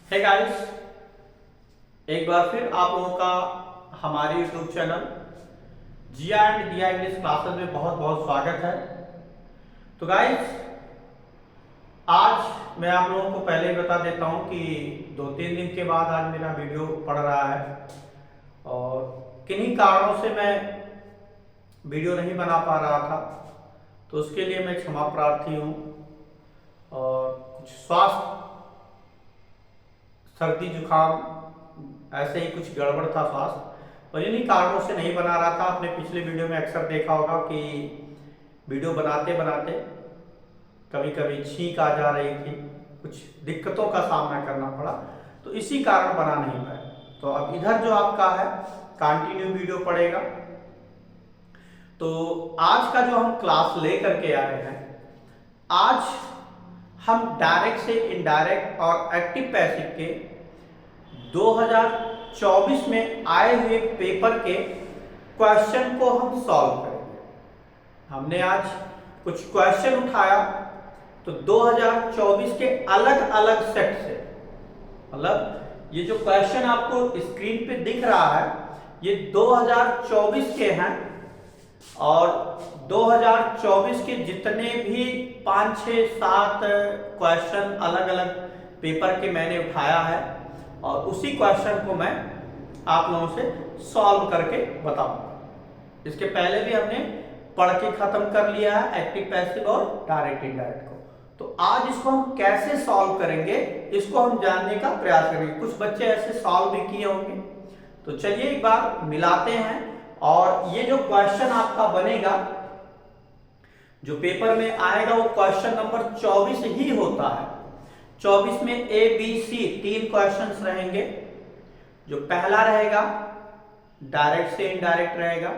Hey guys, एक बार फिर आप लोगों का हमारे YouTube चैनल जिया एंड दिया इंग्लिश क्लासेस में बहुत बहुत स्वागत है। तो गाइस, आज मैं आप लोगों को पहले ही बता देता हूं कि 2-3 दिन के बाद आज मेरा वीडियो पड़ रहा है और किन्हीं कारणों से मैं वीडियो नहीं बना पा रहा था, तो उसके लिए मैं क्षमा प्रार्थी हूं। और कुछ स्वास्थ्य, सर्दी जुकाम ऐसे ही कुछ गड़बड़ था स्वास्थ्य, और इन्हीं कारणों से नहीं बना रहा था। आपने पिछले वीडियो में अक्सर देखा होगा कि वीडियो बनाते बनाते कभी कभी छींक आ जा रही थी, कुछ दिक्कतों का सामना करना पड़ा, तो इसी कारण बना नहीं पाया। तो अब इधर जो आपका है कंटिन्यू वीडियो पड़ेगा। तो आज का जो हम क्लास ले करके आए हैं, आज हम डायरेक्ट से इनडायरेक्ट और एक्टिव पैसिव के 2024 में आए हुए पेपर के क्वेश्चन को हम सॉल्व करेंगे। हमने आज कुछ क्वेश्चन उठाया, तो 2024 के अलग अलग सेट से, मतलब ये जो क्वेश्चन आपको स्क्रीन पे दिख रहा है ये 2024 के हैं, और 2024 के जितने भी 5, 6, 7 क्वेश्चन अलग अलग पेपर के मैंने उठाया है, और उसी क्वेश्चन को मैं आप लोगों से सॉल्व करके बताऊंगा। इसके पहले भी हमने पढ़ के खत्म कर लिया है एक्टिव पैसिव और डायरेक्ट इनडायरेक्ट को। तो आज इसको हम कैसे सॉल्व करेंगे, इसको हम जानने का प्रयास करेंगे। कुछ बच्चे ऐसे सॉल्व भी किए होंगे, तो चलिए एक बार मिलाते हैं। और ये जो क्वेश्चन आपका बनेगा, जो पेपर में आएगा, वो क्वेश्चन नंबर 24 ही होता है। 24 में ए बी सी 3 क्वेश्चंस रहेंगे। जो पहला रहेगा डायरेक्ट से इनडायरेक्ट रहेगा,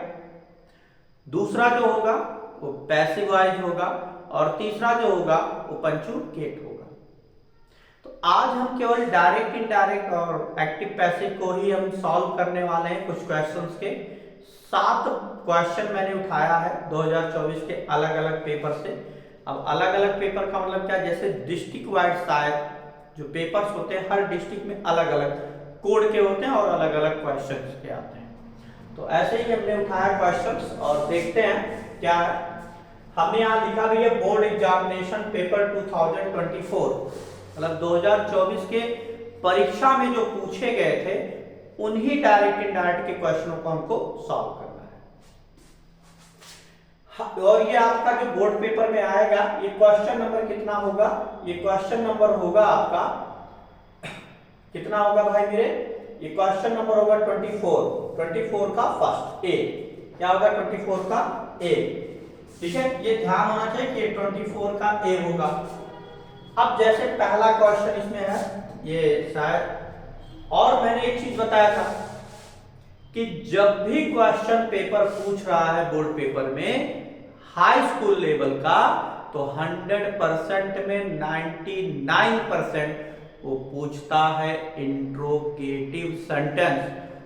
दूसरा जो होगा वो पैसिव वाइज होगा, और तीसरा जो होगा वो पंक्चुएट होगा। तो आज हम केवल डायरेक्ट इनडायरेक्ट और एक्टिव पैसिव को ही हम सॉल्व करने वाले हैं। कुछ क्वेश्चंस के 7 क्वेश्चन मैंने उठाया है 2024 के अलग अलग पेपर से। अब अलग अलग पेपर का मतलब क्या, जैसे डिस्ट्रिक्ट वाइज शायद जो पेपर्स होते हैं हर डिस्ट्रिक्ट में अलग अलग कोड के होते हैं और अलग अलग क्वेश्चंस के आते हैं। तो ऐसे ही हमने उठाया क्वेश्चंस और देखते हैं क्या है। हमने यहाँ लिखा भी है बोर्ड एग्जामिनेशन पेपर 2024, मतलब 2024 के परीक्षा में जो पूछे गए थे उन्हीं डायरेक्ट इनडायरेक्ट के क्वेश्चनों को हमको सॉल्व करना है। और ये आपका जो बोर्ड पेपर में आएगा, ये क्वेश्चन नंबर कितना होगा, ये क्वेश्चन नंबर होगा आपका कितना होगा भाई मेरे, ये क्वेश्चन नंबर होगा 24 का फर्स्ट ए। क्या होगा 24 का ए, ठीक है। ये ध्यान होना चाहिए कि 24 का ए होगा। अब जैसे पहला क्वेश्चन इसमें है, ये शायद, और मैंने एक चीज बताया था कि जब भी क्वेश्चन पेपर पूछ रहा है बोर्ड पेपर में हाई स्कूल लेवल का, तो 100% में 99% वो पूछता है इंट्रोगेटिव सेंटेंस।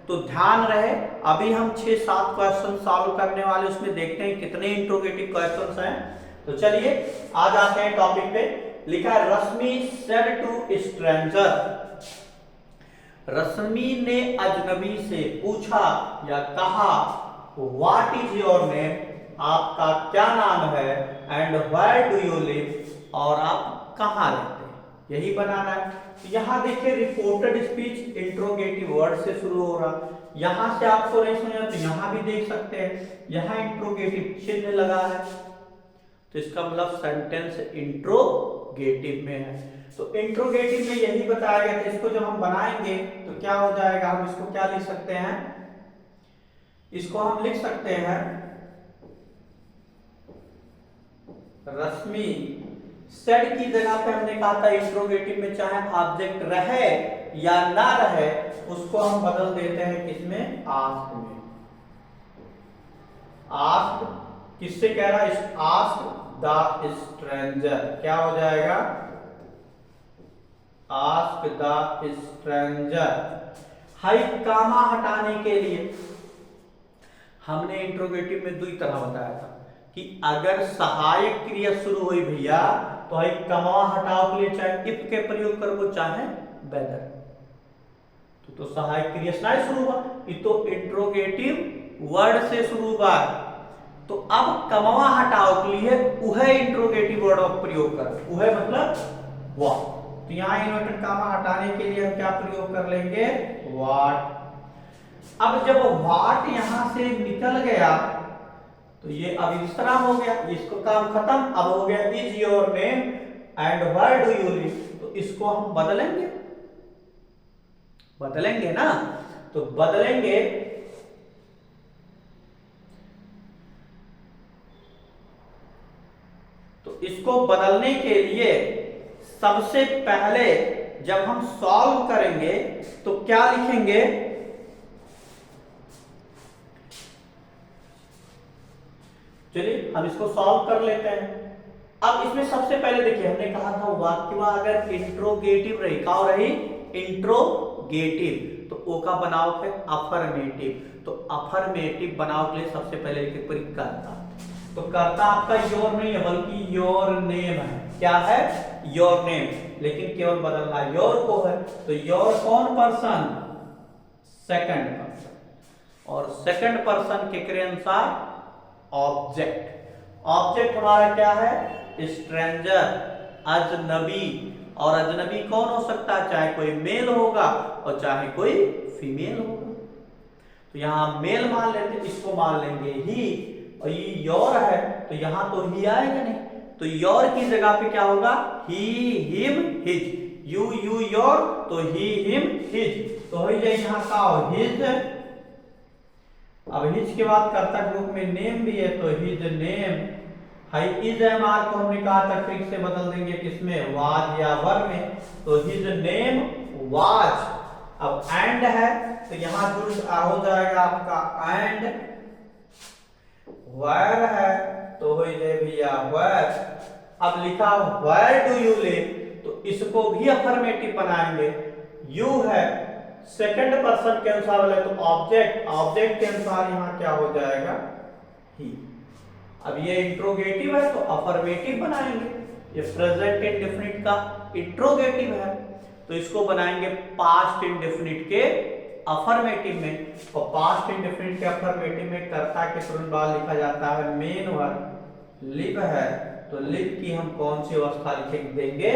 तो ध्यान रहे, अभी हम 6-7 क्वेश्चन सॉल्व करने वाले, उसमें देखते हैं कितने इंट्रोगेटिव क्वेश्चंस हैं। तो चलिए आज आते हैं टॉपिक पे। लिखा है रश्मि सेड टू स्ट्रेंजर, रश्मि ने अजनबी से पूछा या कहा व्हाट इज योर नेम, आपका क्या नाम है, and where do you live, और आप कहाँ रहते हैं, यही बनाना है। तो यहाँ देखिए रिपोर्टेड स्पीच इंट्रोगेटिव वर्ड से शुरू हो रहा, यहां से आपको नहीं समझा तो यहां भी देख सकते हैं, यहां इंट्रोगेटिव चिन्ह लगा है, तो इसका मतलब सेंटेंस इंट्रोगेटिव में है। तो इंट्रोगेटिव में यही बताया गया था। इसको जब हम बनाएंगे तो क्या हो जाएगा, हम इसको क्या लिख सकते हैं, इसको हम लिख सकते हैं रश्मि सेड की जगह पे हमने कहा था इंट्रोगेटिव में चाहे ऑब्जेक्ट रहे या ना रहे, उसको हम बदल देते हैं किसमें, आस्क में। आस्क किससे कह रहा है, आस्क द स्ट्रेंजर, क्या हो जाएगा, आस्क द स्ट्रेंजर। हाई कामा हटाने के लिए हमने इंट्रोगेटिव में 2 तरह बताया था कि अगर सहायक क्रिया शुरू हुई भैया, तो हाई कमा हटाओ के लिए चाहे इफ के प्रयोग करो चाहे वेदर। तो सहायक क्रिया से नहीं शुरू हुआ, ये तो इंट्रोगेटिव वर्ड से शुरू हुआ। तो अब कमवा हटाओ के लिए उहे इंट्रोगेटिव वर्ड का प्रयोग कर, उहे मतलब वाट। तो यहाँ इन्वर्टेड कामा हटाने के लिए हम क्या प्रयोग कर लेंगे, वाट। अब जब वाट यहां से निकल गया तो ये अब इस तरह हो गया, इसको काम खत्म। अब हो गया is your name and where do you live, तो इसको हम बदलेंगे, बदलेंगे ना। तो बदलेंगे, तो इसको बदलने के लिए सबसे पहले जब हम सॉल्व करेंगे तो क्या लिखेंगे, चलिए हम इसको सॉल्व कर लेते हैं। अब इसमें सबसे पहले देखिए, हमने कहा था वाक्य अगर इंट्रोगेटिव रही, क्या रही, इंट्रोगेटिव, तो ओ का बनाओ फिर अफर्मेटिव। तो अफर्मेटिव बनाओ के लिए सबसे पहले लिखे पूरी कर्ता। तो कर्ता आपका योर नहीं है बल्कि योर नेम है। क्या है, योर नेम, लेकिन केवल बदलना योर को है। तो योर कौन पर्सन, सेकंड पर्सन, और सेकंड पर्सन के क्रिया अनुसार ऑब्जेक्ट। ऑब्जेक्ट हमारा क्या है, स्ट्रेंजर, अजनबी। और अजनबी कौन हो सकता है, चाहे कोई मेल होगा और चाहे कोई फीमेल होगा। तो यहां मेल मान लेते, इसको मान लेंगे ही, और ये योर है तो यहां तो ही आएगा नहीं, तो योर की जगह पे क्या होगा, ही, हिम, हिज। यू योर, तो ही, हिम, हिज। तो हो जाए यहां का हिज। अब हिज के बाद कर्ता के रूप में नेम भी है, तो his name. High is M R को हमने कहा था ट्रिक से बदल देंगे किसमें, वाज या वर में। तो हिज नेम वाज। अब एंड है तो यहां जुड़ हो जाएगा आपका एंड। वेयर है तो हो जाए भैया वेयर। अब लिखा वेयर डू यू लिव, तो इसको भी अफर्मेटिव बनाएंगे। यू है सेकंड पर्सन के अनुसार वाले, तो ऑब्जेक्ट, ऑब्जेक्ट के अनुसार यहां क्या हो जाएगा, ही। अब ये इंट्रोगेटिव है तो अफर्मेटिव बनाएंगे। ये प्रेजेंट इंडेफिनिट का इंट्रोगेटिव है तो इसको बनाएंगे पास्ट इंडेफिनिट के अफर्मेटिव में। और पास्ट इंडेफिनिट के अफर्मेटिव में कर्ता के तुरंत बाद लिखा जाता है मेन वर्ब। लिव है तो लिव की हम कौन सी अवस्था लिख देंगे,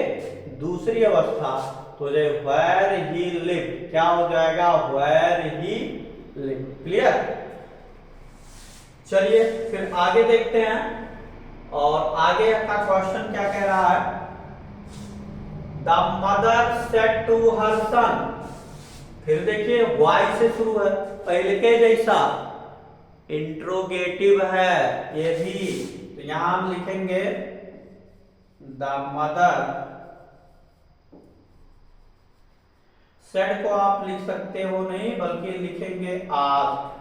दूसरी अवस्था। तो जो वेयर ही लिव, क्या हो जाएगा, वेयर ही लिव। क्लियर। चलिए फिर आगे देखते हैं। और आगे का क्वेश्चन क्या कह रहा है, the mother said to her son. फिर देखिए वाई से शुरू है, पहले के जैसा इंट्रोगेटिव है ये भी। तो यहां हम लिखेंगे द मदर। सेड को आप लिख सकते हो नहीं बल्कि लिखेंगे आस्क।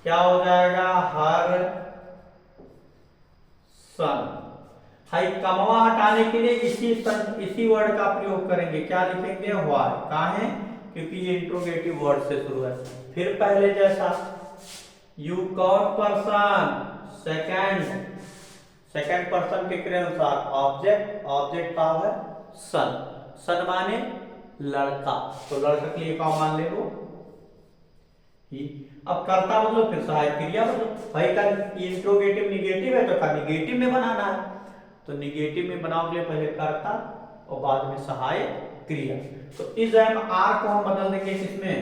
क्या हो जाएगा, हर सन। हाई कमवा हटाने के लिए इसी वर्ड का प्रयोग करेंगे। क्या लिखेंगे, व्हाई। कहां है, क्योंकि ये इंट्रोगेटिव वर्ड से शुरू है। फिर पहले जैसा यू कौन पर्सन, सेकंड, सेकंड पर्सन के क्रिया अनुसार ऑब्जेक्ट, ऑब्जेक्ट का है सन। सन माने लड़का, तो लड़का के लिए क्या मान ले वो, ही। अब कर्ता मतलब फिर सहायक क्रिया मतलब, भाई का इंट्रोगेटिव निगेटिव है तो का निगेटिव में बनाना है। तो निगेटिव में बनाओ के लिए पहले कर्ता और बाद में सहायक क्रिया। तो इज एम आर को हम बदल देंगे किसमें,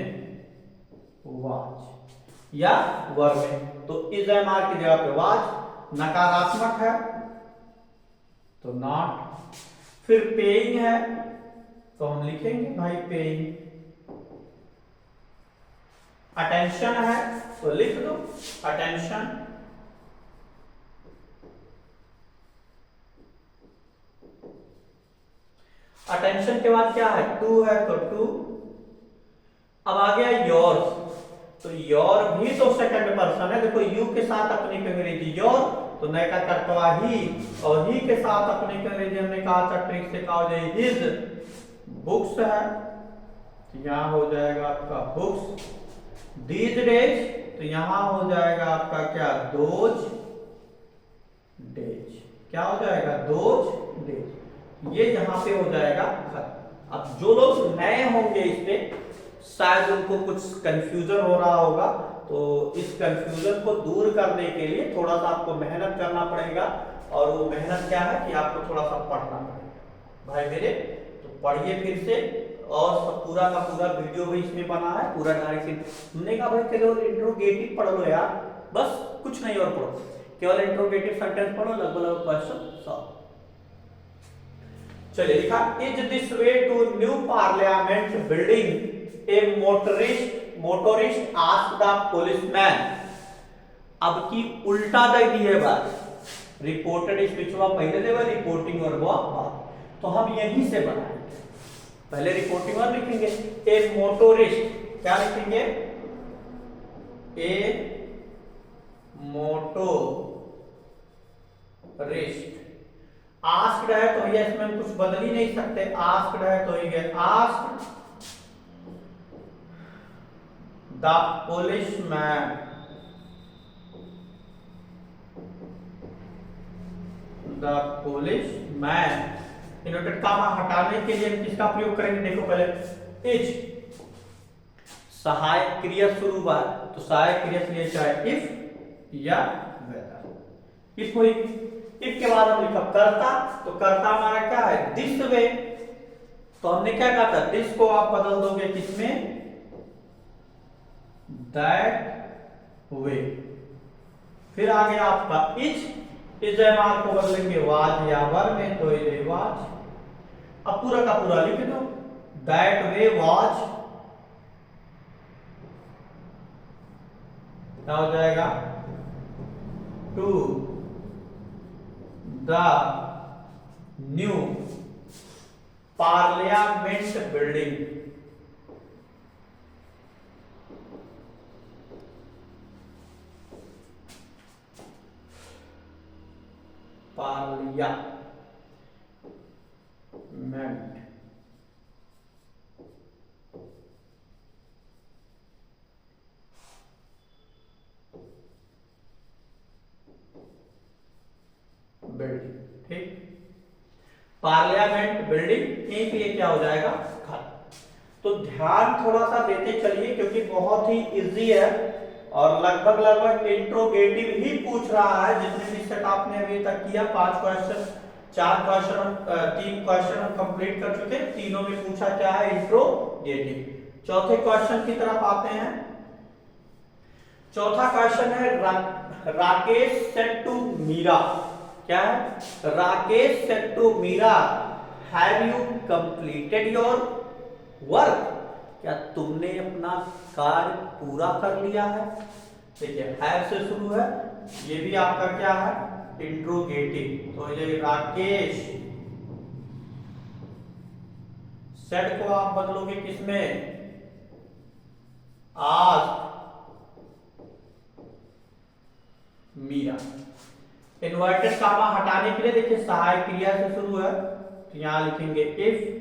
वाज या वर में। तो इज एम आर की जगह पे वाज। नकारात्मक है तो नॉट। फिर पेइंग है तो हम लिखेंगे भाई पेइंग। अटेंशन है तो लिख दो अटेंशन। अटेंशन के बाद क्या है, टू है तो टू। अब आ गया योर्स। तो योर भी तो सेकंड पर्सन है। देखो यू के साथ अपनी अंग्रेजी योर, तो नए का कर्तवा ही, और ही के साथ अपने अंग्रेजी हमने कहा था ट्रिक से कहा जाए हिज। बुक्स है तो यहां हो जाएगा आपका बुक्स। दीज डेज तो यहां हो जाएगा आपका क्या, दोज डेज। क्या हो जाएगा, दोज डेज। ये यहां पे हो जाएगा खत्म। अब जो लोग नए होंगे इस पे शायद उनको कुछ कंफ्यूजन हो रहा होगा, तो इस कंफ्यूजन को दूर करने के लिए थोड़ा सा आपको मेहनत करना पड़ेगा। और वो मेहनत क्या है कि आपको थोड़ा सा पढ़ना पड़ेगा भाई मेरे। तो पढ़िए फिर से, और सब पूरा का पूरा वीडियो भी इसमें बना है, पूरा डायरेक्ट हमने कहा भाई केवल इंट्रोगेटिव पढ़ लो यार, बस कुछ नहीं और पढ़ो, केवल इंट्रोगेटिव सेंटेंस पढ़ो, लगभग क्वेश्चन सॉल्व। चलिए लिखा, is this way to new parliament building a motorist asked the policeman. अब की उल्टा दे दी है बात, रिपोर्टेड स्पीच हुआ पहले देवा, रिपोर्टिंग और हुआ बाद, तो हम यहीं से बनाएंगे। पहले रिपोर्टिंग और लिखेंगे, ए मोटरिस्ट, क्या लिखेंगे, ए मोटोरिस्ट। आस्क्ड है तो ये इसमें हम कुछ बदल ही नहीं सकते, आस्क्ड है तो ये asked the policeman, the policeman. Inverted comma हटाने के लिए हम किसका प्रयोग करेंगे, देखो पहले इज सहायक क्रिया शुरू हुआ, तो सहायक क्रिया के लिए चाहे इफ या वेदर। इफ हुई, इफ के बाद हम लिखा करता, तो करता हमारा क्या है, दिस वे, तो हमने क्या कहा था, दिस को आप बदल दोगे किसमें, दैट वे। फिर आ गया आपका इज एमआर को बदलेंगे वाज या वर में, तो ये वाज। अब पूरा का पूरा लिख दो, दैट वे वाज, क्या हो जाएगा, to the new parliament building. Parliament building, ठीक, पार्लियामेंट बिल्डिंग, यहीं पे क्या हो जाएगा, खत्म। तो ध्यान थोड़ा सा देते चलिए, क्योंकि बहुत ही इजी है और लगभग इंट्रोगेटिव ही पूछ रहा है। जितने भी सेट आपने अभी तक किया, 5 क्वेश्चन, 4 क्वेश्चन, 3 क्वेश्चन हम कंप्लीट कर चुके, तीनों में पूछा क्या है, इंट्रोगेटिव। चौथे क्वेश्चन की तरफ आते हैं। चौथा क्वेश्चन है, राकेश सेड टू मीरा, क्या है, Rakesh said to Meera have you completed your work, क्या तुमने अपना कार्य पूरा कर लिया है। ठीक है, हैव से शुरू है, ये भी आपका क्या है, इंट्रोगेटिव। तो ये राकेश सेड को आप बदलोगे किसमें, आज मीरा। इन्वर्टेड कॉमा हटाने के लिए देखिए सहायक क्रिया से शुरू है, तो यहां लिखेंगे इफ।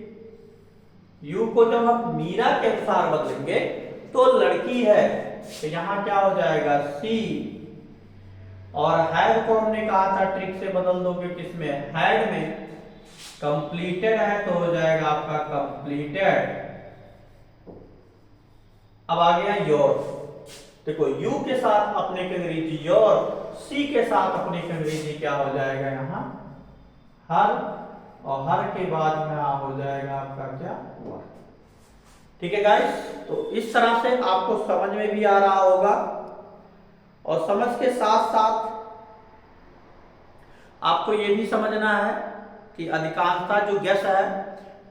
यू को जब हम मीरा के अनुसार बदलेंगे तो लड़की है, तो यहां क्या हो जाएगा, सी। और हैड को हमने कहा था ट्रिक से बदल दोगे किसमें, हैड में। कंप्लीटेड है तो हो जाएगा आपका कंप्लीटेड। अब आ गया योर, देखो यू के साथ अपने की अंग्रेजी योर, सी के साथ अपने की अंग्रेजी क्या हो जाएगा यहाँ, हर, और हर के बाद में हो जाएगा आपका क्या, वर्क। ठीक है गाइस, तो इस तरह से आपको समझ में भी आ रहा होगा, और समझ के साथ साथ आपको ये भी समझना है कि अधिकांशतः जो गेस है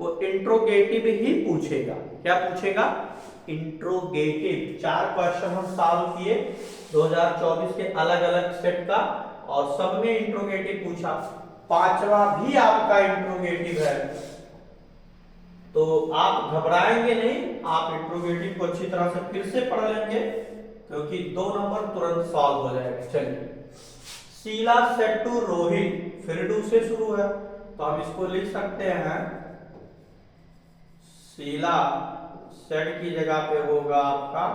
वो इंट्रोगेटिव ही पूछेगा। क्या पूछेगा, इंट्रोगेटिव। 4 क्वेश्चन हम सॉल्व किए 2024 के अलग अलग सेट का, और सब में इंट्रोगेटिव पूछा। 5वां भी आपका इंट्रोगेटिव है, तो आप घबराएंगे नहीं, आप इंट्रोगेटिव को अच्छी तरह से फिर से पढ़ लेंगे, क्योंकि 2 नंबर तुरंत सॉल्व हो जाएगा। चलिए, शीला सेड टू रोहित, फिर डू से शुरू है, तो हम इसको लिख सकते हैं, शीला सेड की जगह पे होगा आपका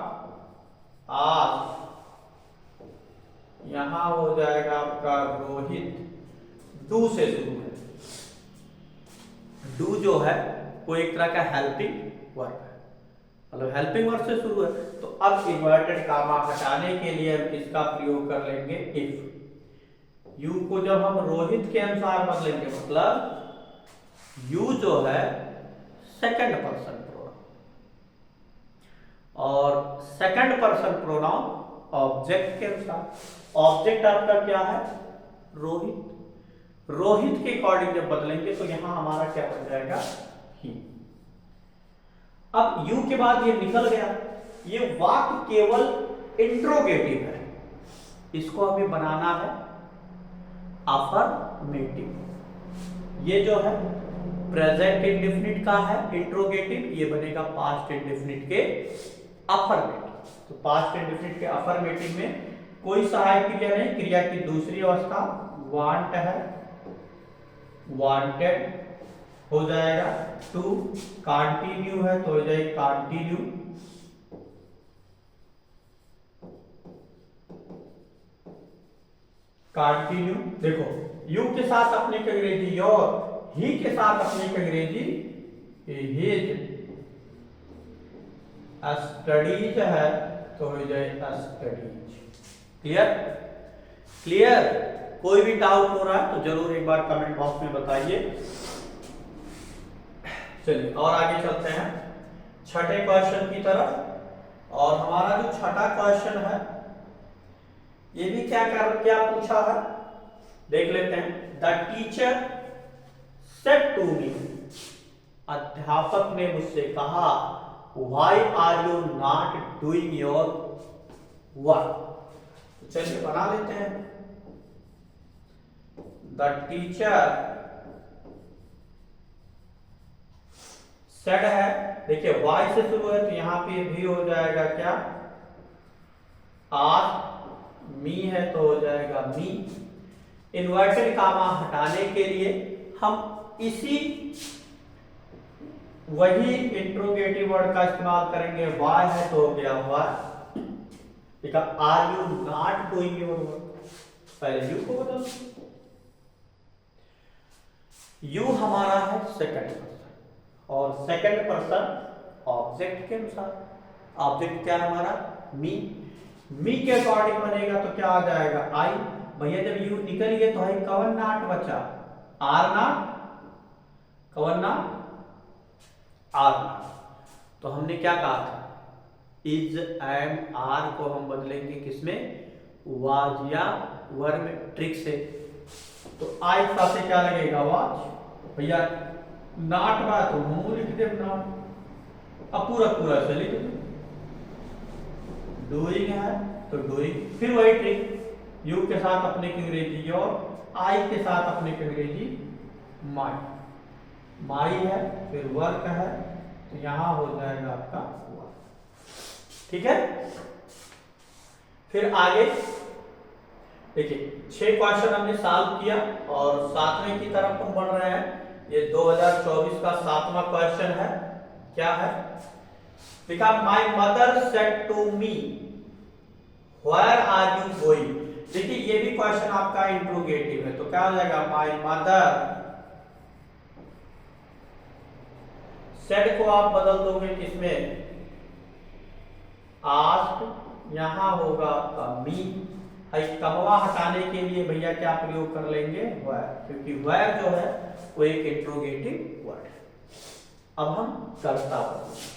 आज, यहां हो जाएगा आपका रोहित। डू से शुरू है, डू जो है वो एक तरह का हेल्पिंग वर्ब है, मतलब हेल्पिंग वर्ड से शुरू है। तो अब इन्वर्टेड कामा हटाने के लिए हम किसका प्रयोग कर लेंगे, इफ। यू को जब हम रोहित के अनुसार बदलेंगे, मतलब यू जो है सेकंड पर्सन प्रोनाउन, और सेकंड पर्सन प्रोनाउन ऑब्जेक्ट के अनुसार। ऑब्जेक्ट आपका क्या है, रोहित। रोहित के अकॉर्डिंग जब बदलेंगे तो यहां हमारा क्या बन जाएगा, ही। अब यू के बाद ये निकल गया, ये वाक्य केवल इंट्रोगेटिव है, इसको हमें बनाना है अफर्मेटिव। ये जो है प्रेजेंट इंडेफिनिट का है इंट्रोगेटिव, ये बनेगा पास्ट इंडेफिनिट के अफर्मेटिव। तो पास्ट इंडेफिनिट के अफर्मेटिव में कोई सहायक क्रिया नहीं, क्रिया की दूसरी अवस्था वांट है, वांटेड हो जाएगा। टू कंटिन्यू है तो हो जाएगी कंटिन्यू। कंटिन्यू, देखो यू के साथ अपने की अंग्रेजी योर, ही के साथ अपने की अंग्रेजी हिज। स्टडीज है तो हो जाए स्टडीज। Clear, clear. कोई भी डाउट हो रहा है तो जरूर एक बार कमेंट बॉक्स में बताइए। चलिए और आगे चलते हैं छठे क्वेश्चन की तरफ। और हमारा जो छठा क्वेश्चन है ये भी क्या पूछा है, देख लेते हैं। The teacher said to me, अध्यापक ने मुझसे कहा, why are you not doing your work. तो चलिए बना लेते हैं। द टीचर सेड है, देखिए वाई से शुरू है तो यहां पे भी हो जाएगा क्या, आस्क। मी है तो हो जाएगा मी। इन्वर्टेड कामा हटाने के लिए हम इसी वही इंट्रोगेटिव वर्ड का इस्तेमाल करेंगे। वाई है तो हो गया वाई। ठीक है, are you not doing your work, पहले यू को बदल। यू हमारा है सेकंड पर्सन, और सेकंड पर्सन ऑब्जेक्ट के अनुसार। ऑब्जेक्ट क्या है हमारा, मी। मी के अकॉर्डिंग बनेगा तो क्या आ जाएगा, आई। भैया जब यू निकल गए तो है कवन नाट बचा, आर नाट, कवन नाट, आर नाट। तो हमने क्या कहा था, इज एंड आर को हम बदलेंगे किसमें, वाज या वर में, ट्रिक से। तो आई का से क्या लगेगा, वाज। भैया नाट बा तो हम लिख दे नाट। अब पूरा पूरा से लिख दो। डूइंग है तो डूइंग, फिर वही ट्रिक, यू के साथ अपने की अंग्रेजी योर, आई के साथ अपने की अंग्रेजी माई। माई है फिर वर्क है तो यहां हो जाएगा आपका वर्क। ठीक है, फिर आगे देखिए 6 क्वेश्चन हमने सॉल्व किया और 7वें की तरफ हम बढ़ रहे हैं। ये 2024 का 7वां क्वेश्चन है। क्या है, देखा, my mother said to me, where are you going. देखिए ये भी क्वेश्चन आपका इंट्रोगेटिव है तो क्या हो जाएगा, माई मदर। सेड को आप बदल दोगे किसमें, आस्क, यहां होगा आपका मी। कमवा हटाने के लिए भैया क्या प्रयोग कर लेंगे, वेयर, क्योंकि वेयर जो है वो एक इंट्रोगेटिव वर्ड है। अब हम कर्ता बदलेंगे,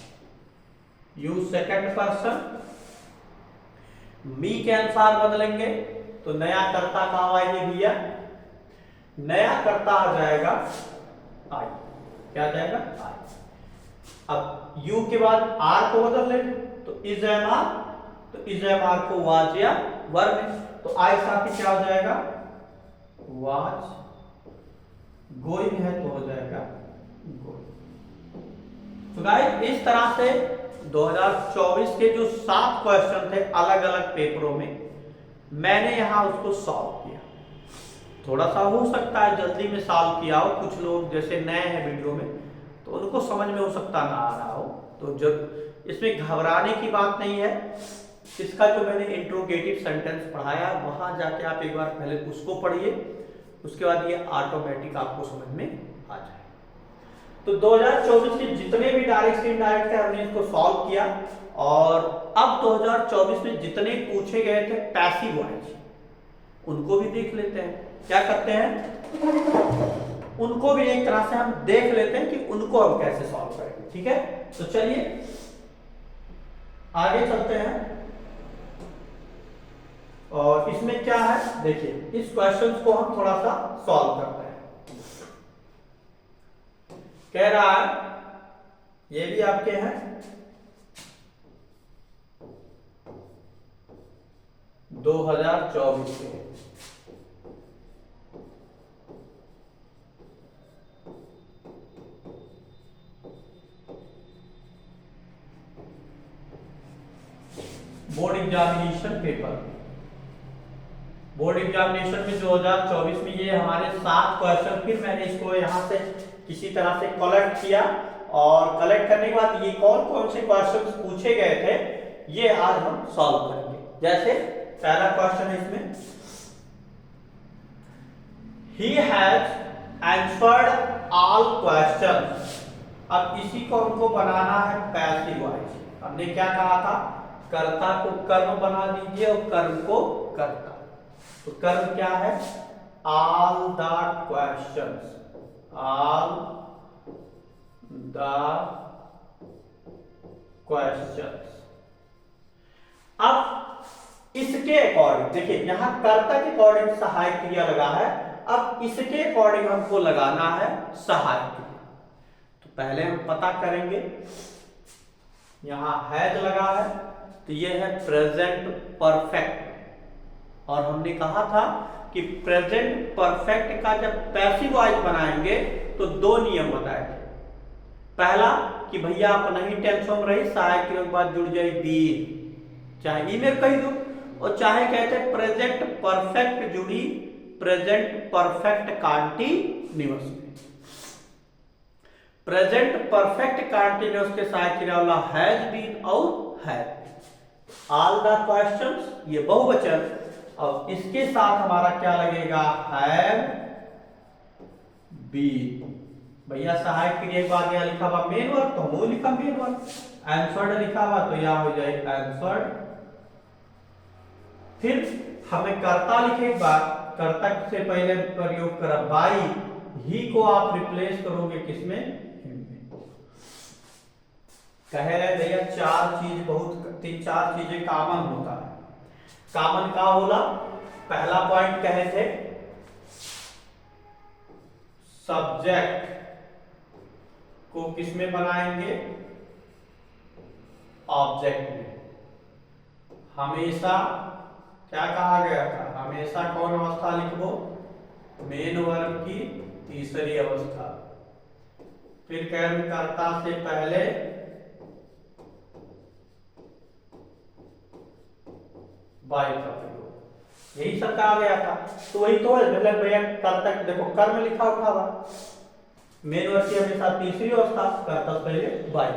यू सेकंड पर्सन, मी के अनुसार बदलेंगे तो नया कर्ता का आएगा भैया, नया कर्ता आ जाएगा आई। क्या आ जाएगा, आई। अब यू के बाद आर को बदल लेंगे तो इज एम आर, तो इज एम आर को वाज या वर में, तो आई साथ क्या हो जाएगा, वाज। गोइंग है तो हो जाएगा गोइंग। तो गाइस इस तरह से 2024 के जो 7 क्वेश्चन थे अलग अलग पेपरों में मैंने यहां उसको सॉल्व किया। थोड़ा सा हो सकता है जल्दी में सॉल्व किया हो, कुछ लोग जैसे नए हैं वीडियो में तो उनको समझ में हो सकता ना आ रहा हो, तो जब इसमें घबराने की बात नहीं है। इसका जो मैंने इंट्रोगेटिव सेंटेंस पढ़ाया वहां जाके आप एक बार पहले उसको पढ़िए, उसके बाद ये ऑटोमेटिक आपको समझ में आ जाए। तो 2024 के जितने भी डायरेक्ट से इनडायरेक्ट थे हमने इसको सॉल्व किया, और अब 2024 में जितने पूछे गए थे पैसिव वॉइस उनको भी देख लेते हैं। क्या करते हैं, उनको भी एक तरह से हम देख लेते हैं कि उनको हम कैसे सॉल्व करेंगे। ठीक है, तो चलिए आगे चलते हैं। और इसमें क्या है देखिए, इस क्वेश्चन को हम थोड़ा सा सॉल्व करते हैं। कह रहा है, ये भी आपके हैं 2024 के, board examination paper. Board examination में 2024 में ये हमारे 7 क्वेश्चन, फिर मैंने इसको यहाँ से किसी तरह से कलेक्ट किया, और कलेक्ट करने के बाद ये कौन कौन से क्वेश्चन पूछे गए थे ये आज हम सॉल्व करेंगे। जैसे पहला क्वेश्चन है इसमें, he has answered all questions. अब इसी को हमको बनाना है पैसिव वॉइस। हमने क्या कहा था, कर्ता को कर्म बना दीजिए और कर्म को कर्ता। तो कर्म क्या है, all the questions, all the questions. अब इसके अकॉर्डिंग देखिए, यहां कर्ता के अकॉर्डिंग सहायक क्रिया लगा है, अब इसके अकॉर्डिंग हमको लगाना है सहायक क्रिया। तो पहले हम पता करेंगे, यहां हैज लगा है तो ये है प्रेजेंट परफेक्ट, और हमने कहा था कि प्रेजेंट परफेक्ट का जब पैसिव वॉइस बनाएंगे तो 2 नियम बताए थे। पहला कि भैया आप नहीं टेंशन में रही, सहायक क्रिया के बाद जुड़ जाए बीन, चाहे ई में कह दो, और चाहे कहते प्रेजेंट परफेक्ट जुड़ी प्रेजेंट परफेक्ट कंटीन्यूअस में। प्रेजेंट परफेक्ट कंटीन्यूअस के सहायक क्रिया वाला हैज बीन और हैव। ऑल द क्वेश्चंस ये बहुवचन, अब इसके साथ हमारा क्या लगेगा, हैव बीन। भैया सहायक क्रिया के बाद यहां लिखा हुआ मेन वर्ब, तो हम लिखा मेन वर्ब। आंसर्ड लिखा हुआ तो यहां हो जाए आंसर्ड। फिर हमें कर्ता लिखे के बाद कर्ता से पहले प्रयोग करा बाई, ही को आप रिप्लेस करोगे किसमें, हिम में। कहे रहे भैया 4 चीज बहुत 3-4 चीजें कॉमन होता है। कॉमन का होला, पहला पॉइंट कहे थे सब्जेक्ट को किसमें बनाएंगे, ऑब्जेक्ट में। हमेशा क्या कहा गया था, हमेशा कौन अवस्था लिखो, मेन वर्ब की तीसरी अवस्था। फिर कर्ता से पहले बाई का प्रयोग, यही सब कहा गया था। तो वही तो है, मतलब भैया कर्ता देखो कर्म लिखा उठा हुआ, मेन वर्ब की हमेशा तीसरी अवस्था, कर्ता से पहले बाई।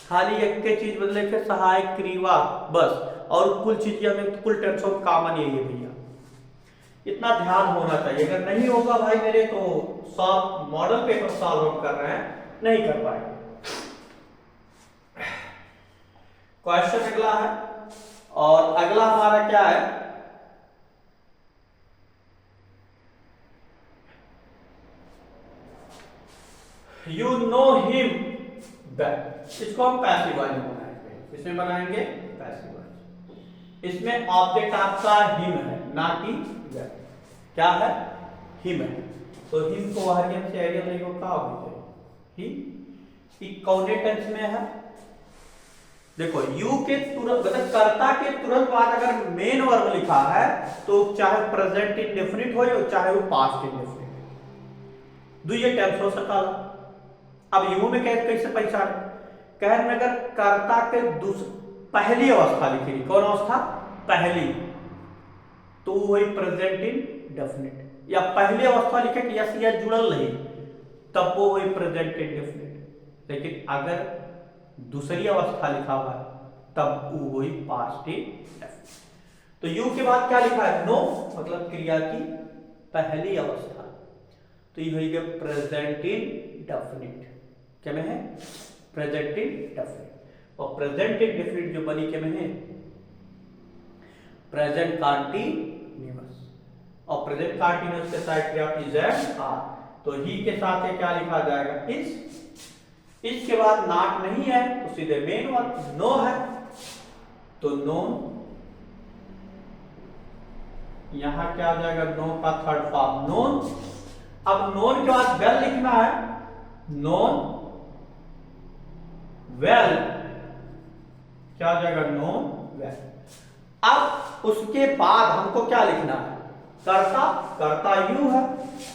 खाली एक के चीज बदले फिर सहायक क्रिया बस, और कुल चीज हमें कुल टेंशन कॉमन यही है भैया, इतना ध्यान होना चाहिए। अगर नहीं होगा भाई मेरे, तो सब मॉडल पेपर सॉल्व हम कर रहे हैं, नहीं कर पाएंगे। क्वेश्चन अगला है, और अगला हमारा क्या है, यू नो हिम दैट। इसको हम पैसिव वॉइस में बनाएंगे, इसमें बनाएंगे पैसिव वॉइस। इसमें ऑब्जेक्ट आपका हिम है, ना कि दैट। क्या है, हिम है, तो हिम को हरियम से एरियल नहीं होगा, ही कौने टेंस में है, देखो यू के तुरंत मतलब कर्ता के तुरंत बाद अगर मेन वर्ब लिखा है तो चाहे प्रेजेंट इंडेफिनिट हो चाहे वो पास्ट इंडेफिनिट, दो ये टेंस हो सकता। अब यू में कैसे पहचान, कह में अगर कर्ता के पहली अवस्था लिखी, कौन अवस्था, पहली, तो वही प्रेजेंट इंडेफिनिट, या पहली अवस्था लिखे कि यस या जुड़ल नहीं, तब वो वही प्रेजेंट इंडेफिनिट। लेकिन अगर दूसरी अवस्था लिखा हुआ है तब वो वही पास्ट इंडेफिनिट। तो यू के बाद क्या लिखा है, नो, मतलब क्रिया की पहली अवस्था, तो ये हो गया प्रेजेंट इंडेफिनिट। क्या में है? Present indefinite. और प्रेजेंट इंडेफिनिट जो बनी क्या में है? Present continuous. और प्रेजेंट कंटीन्यूअस के साथ क्या इज एंड आर, तो ही के साथ ये क्या लिखा जाएगा? इज के बाद नॉट नहीं है तो सीधे मेन वर्ब। नो है तो नोन, यहां क्या आ जाएगा? नो का थर्ड फॉर्म नोन। अब नोन के बाद वेल लिखना है, नोन वेल, क्या आ जाएगा? Known well. अब उसके बाद हमको क्या लिखना है? कर्ता, कर्ता यू है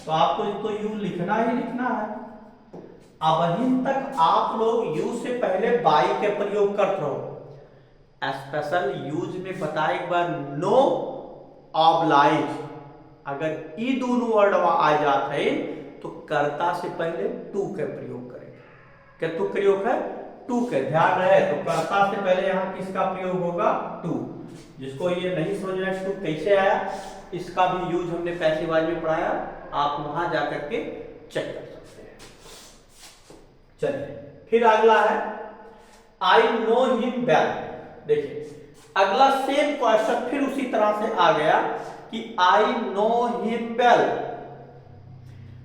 तो आपको तो यू लिखना ही लिखना है। अभी तक आप लोग यू से पहले बाई के प्रयोग करते रहो। स्पेशल यूज में बताया एक बार, नो ऑब्लाइज, अगर ई दोनों वर्ड आ जाते हैं तो कर्ता से पहले टू के प्रयोग करेंगे। क्या टू प्रयोग है? टू के, ध्यान रहे। तो कर्ता से पहले यहाँ किसका प्रयोग होगा? टू। जिसको ये नहीं समझ रहा टू कैसे आया, इसका भी यूज हमने पैसिव वॉइस में पढ़ाया, आप वहां जाकर के चेक कर सकते हैं। चलिए फिर अगला है आई नो हिम वेल। देखिए अगला सेम क्वेश्चन फिर उसी तरह से आ गया कि आई नो हिम वेल,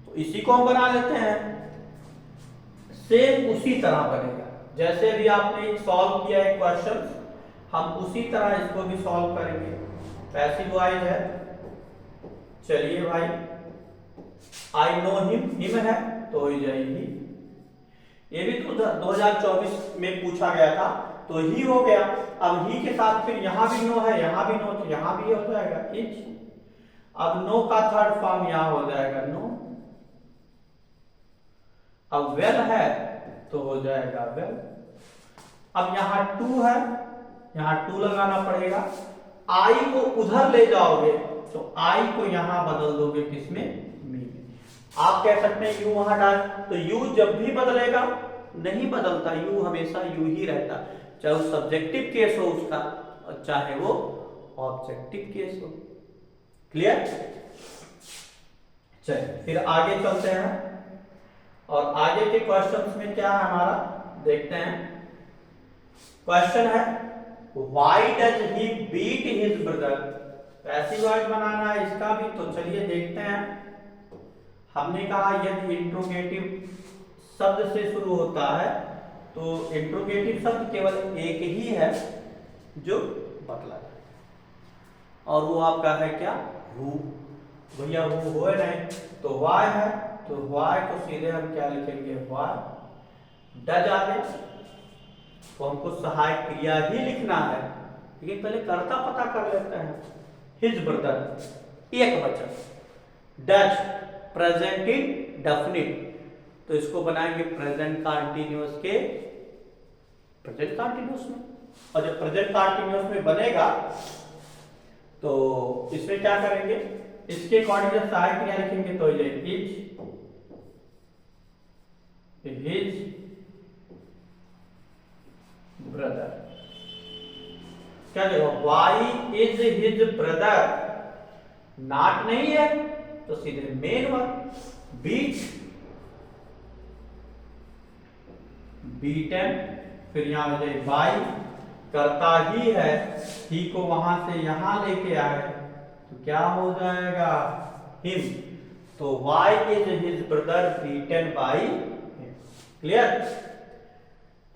तो इसी को हम बना लेते हैं। सेम उसी तरह बनेगा जैसे भी आपने सॉल्व किया है क्वेश्चन, हम उसी तरह इसको भी सॉल्व करेंगे। पैसिव वॉइस है, चलिए भाई आई नो हिम, हिम है तो हो जाएगी। ये भी तो 2024 में पूछा गया था तो ही हो गया। अब ही के साथ फिर यहां भी नो है, यहां भी नो, तो यहां भी हो जाएगा इज। अब नो का थर्ड फॉर्म यहां हो जाएगा नो। अब वेल है तो हो जाएगा वेल। अब यहां टू है, यहां टू लगाना पड़ेगा। आई को उधर ले जाओगे तो आई को यहां बदल दोगे किसमें? मी में। आप कह सकते हैं यू वहां डाल, तो यू जब भी बदलेगा, नहीं बदलता, यू हमेशा यू ही रहता, चाहे वो सब्जेक्टिव केस हो उसका और चाहे वो ऑब्जेक्टिव केस हो। क्लियर? चलिए फिर आगे चलते हैं और आगे के क्वेश्चंस में क्या है हमारा देखते हैं। क्वेश्चन है why does he beat his brother. Passive voice बनाना है इसका भी, तो चलिए देखते हैं। हमने कहा यदि इंट्रोगेटिव शब्द से शुरू होता है तो इंट्रोगेटिव शब्द केवल एक ही है जो बतला है, और वो आपका है क्या? हु। भैया हु हो नहीं तो वाई है, तो वाई को सीधे हम क्या लिखेंगे? वाई। डज आगे तो हमको सहायक क्रिया ही लिखना है, लेकिन पहले कर्ता पता कर लेते हैं। हिज ब्रदर एक वचन, डज प्रेजेंट इंडेफिनिट, तो इसको बनाएंगे प्रेजेंट कंटीन्यूअस के प्रेजेंट कंटीन्यूअस में। और जब प्रेजेंट कंटीन्यूअस में बनेगा तो इसमें क्या करेंगे? इसके अकॉर्डिंग जब सहायक क्रिया लिखेंगे तो ये इज, हिज ब्रदर। क्या देखो why is his brother, not नहीं है तो सीधे मेन वर्ब। बीट, बीटन, फिर यहां हो जाए बाई, करता ही है, ही को वहां से यहां लेके आए तो क्या हो जाएगा? हिम। तो why is his brother beaten by him. Clear?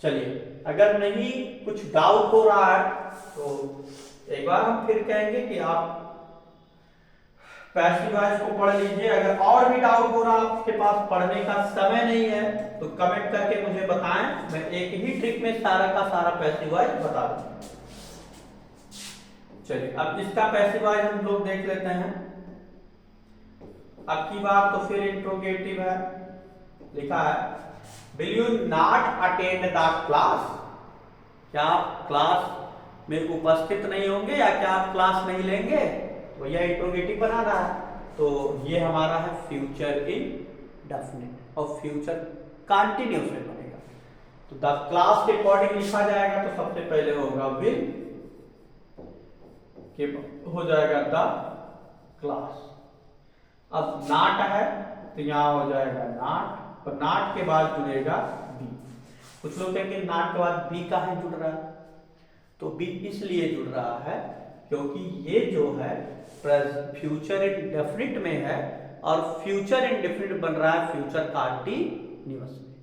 चलिए अगर नहीं कुछ डाउट हो रहा है तो एक बार हम फिर कहेंगे कि आप पैसिव वॉइस को पढ़ लीजिए। अगर और भी डाउट हो रहा है, आपके पास पढ़ने का समय नहीं है तो कमेंट करके मुझे बताएं, मैं एक ही ट्रिक में सारा का सारा पैसिव वॉइस बता दूंगा। चलिए अब इसका पैसिव वॉइस हम लोग देख लेते हैं। अब की बात तो फिर इंट्रोगेटिव है, लिखा है will you not attend the class. क्या आप क्लास में उपस्थित नहीं होंगे या क्या आप क्लास नहीं लेंगे? तो यह इंट्रोगेटिव बना रहा है, तो ये हमारा है फ्यूचर इंडेफिनिट और फ्यूचर कंटीन्यूअस में बनेगा। तो द क्लास के अकॉर्डिंग लिखा जाएगा तो सबसे पहले होगा विल, के हो जाएगा द क्लास। अब नॉट है तो यहां हो जाएगा नॉट, और नॉट के बाद जुड़ेगा बी। कुछ लोग कहेंगे नॉट के बाद बी काहे जुड़ रहा है, तो बी इसलिए जुड़ रहा है क्योंकि ये जो है फ्यूचर इंडेफिनिट में है और फ्यूचर इंडेफिनिट बन रहा है फ्यूचर कंटीन्यूअस में,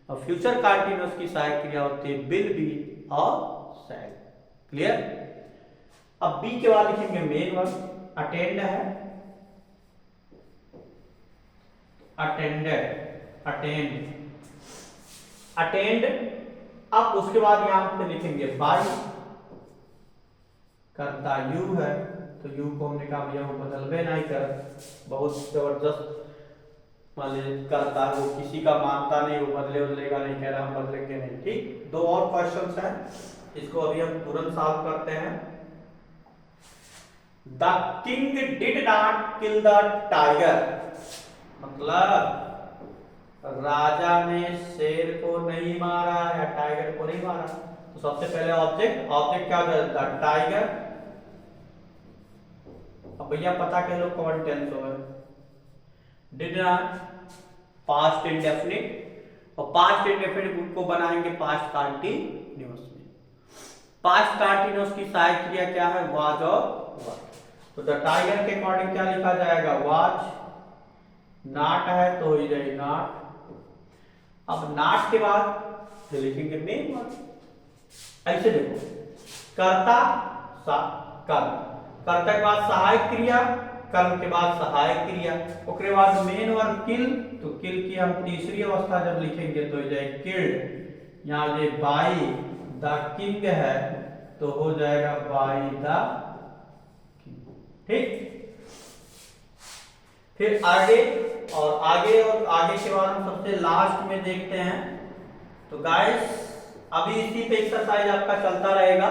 और फ्यूचर कंटीन्यूअस की सहायक क्रिया होती है विल बी और शैल। क्लियर। अब बी के बाद लिखेंगे मेन वर्ब, अटेंड है, अटेंडेड, अटेंड। अब उसके बाद यहां पे लिखेंगे बाय, करता यू है तो यू को हमने कहा भैया वो बदलबे नहीं कर, बहुत जबरदस्त मान लीजिए करता है, वो किसी का मानता नहीं, वो बदलेगा नहीं, कह रहा हम बदलेंगे नहीं। ठीक, दो और क्वेश्चंस हैं, इसको अभी हम तुरंत सॉल्व करते हैं। The king did not kill the tiger, मतलब राजा ने शेर को नहीं मारा या टाइगर को नहीं मारा। तो सबसे पहले ऑब्जेक्ट क्या है, द टाइगर। अब भैया पता कर लो कौन टेंस हो, डिड नॉट पास्ट इंडेफिनिट, और पास्ट इंडेफिनिट को बनाएंगे पास्ट कंटीन्यूअस में। पास्ट कंटीन्यूअस की सहायक क्रिया क्या है, वाज और वर। तो द टाइगर के अकॉर्डिंग क्या लिखा जाएगा, वाज, नॉट है तो हो जाएगी नॉट। अब नॉट के बाद लिखेंगे मेन वर्ब। ऐसे देखो, कर्ता कर्म, कर्ता के बाद सहायक क्रिया, कर्म के बाद सहायक क्रिया, उसके बाद मेन वर्ब किल, तो किल की हम तीसरी अवस्था जब लिखेंगे तो हो जाएगी किल्ड। यहाँ ये बाय द किंग है तो हो जाएगा बाय द किंग। ठीक, फिर आगे और आगे के बाद हम सबसे लास्ट में देखते हैं। तो गाइस अभी इसी पे एक्सरसाइज आपका चलता रहेगा,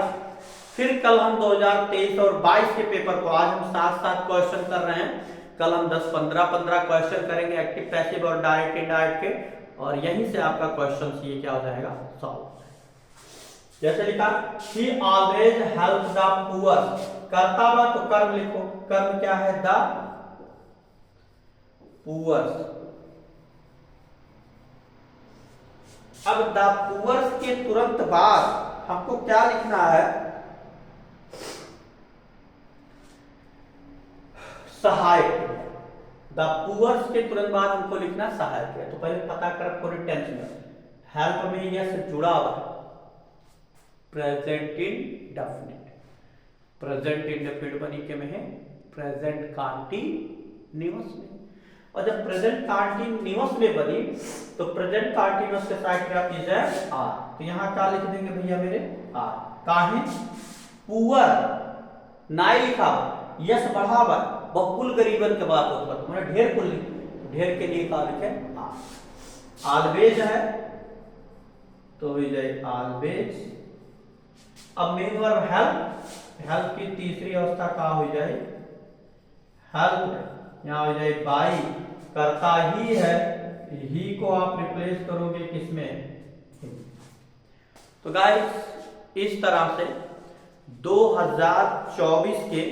फिर कल हम 2023 और 22 के पेपर को, आज हम 7 क्वेश्चन कर रहे हैं, कल हम 10-15 क्वेश्चन करेंगे एक्टिव, पैसिव और डायरेक्ट इनडायरेक्ट के, और यहीं से आपका क्वेश्चन ये क्या हो जाएगा, सॉल्व। जैसे लिखा, ही ऑलवेज हेल्प द पुअर, करता हुआ तो कर्म लिखो, कर्म क्या है, द पुअर्स। अब द पुअर्स के तुरंत बाद हमको क्या लिखना है, सहायक। द पुअर्स के तुरंत बाद हमको लिखना सहायक है। तो पहले पता कर पूरे टेंस में, हेल्प में यस जुड़ा हुआ है, प्रेजेंट इंडेफिनिट, प्रेजेंट इंडेफिनिट बनी के में है प्रेजेंट कंटीन्यूअस में, और जब प्रेजेंट कंटीन्यूअस में बनी तो प्रेजेंट कंटीन्यूअस के साथ क्या चीज है, आर। तो यहां क्या लिख देंगे भैया मेरे, आर। काहे, पुअर नाई लिखा, यस बढ़ावा, बहुकुल गरीबन के बात होता है, मैंने ढेर कुल, ढेर के लिए क्या लिखे, आर। ऑलवेज है तो हो जाए ऑलवेज। अब मेन वर्ब हेल्प, हेल्प की तीसरी अवस्था क्या हो जाए, हेल्प। यहां हो जाए बाई, करता ही है, ही को आप रिप्लेस करोगे किसमें। तो गाइस इस तरह से 2024 के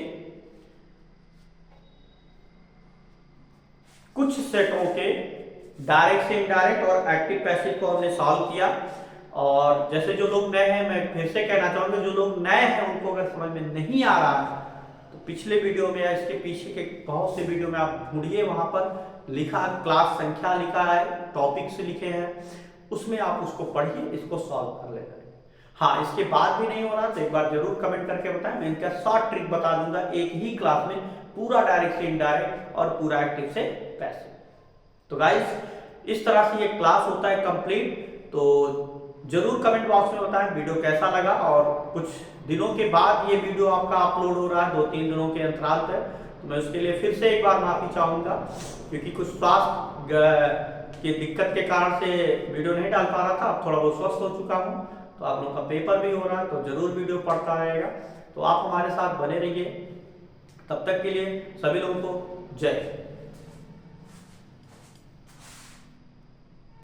कुछ सेटों के डायरेक्ट से इनडायरेक्ट और एक्टिव पैसिव को हमने सॉल्व किया। और जैसे जो लोग नए हैं, मैं फिर से कहना चाहूंगा, जो लोग नए हैं उनको अगर समझ में नहीं आ रहा है तो पिछले वीडियो में या इसके पीछे के बहुत से वीडियो में आप ढूंढिए, वहां पर लिखा, क्लास संख्या लिखा है, टॉपिक्स लिखे हैं, उसमें आप उसको पढ़िए, इसको सॉल्व कर लेना। हाँ, इसके बाद भी नहीं हो रहा तो एक बार जरूर कमेंट करके बताएं, मैं इनका शॉर्ट ट्रिक बता दूंगा एक ही क्लास में, पूरा डायरेक्ट से इनडायरेक्ट और पूरा एक्टिव से पैसिव। तो गाइस इस तरह से ये क्लास होता है कंप्लीट। तो जरूर कमेंट बॉक्स में बताएं वीडियो कैसा लगा, और कुछ दिनों के बाद ये वीडियो आपका अपलोड हो रहा है, 2-3 दिनों के अंतराल पर, तो मैं उसके लिए फिर से एक बार माफी चाहूंगा, क्योंकि कुछ स्वास्थ्य की दिक्कत के कारण से वीडियो नहीं डाल पा रहा था। अब थोड़ा बहुत स्वस्थ हो चुका हूँ, तो आप लोगों का पेपर भी हो रहा है, तो जरूर वीडियो पढ़ता रहेगा। तो आप हमारे साथ बने रहिए, तब तक के लिए सभी लोगों को जय हिंद।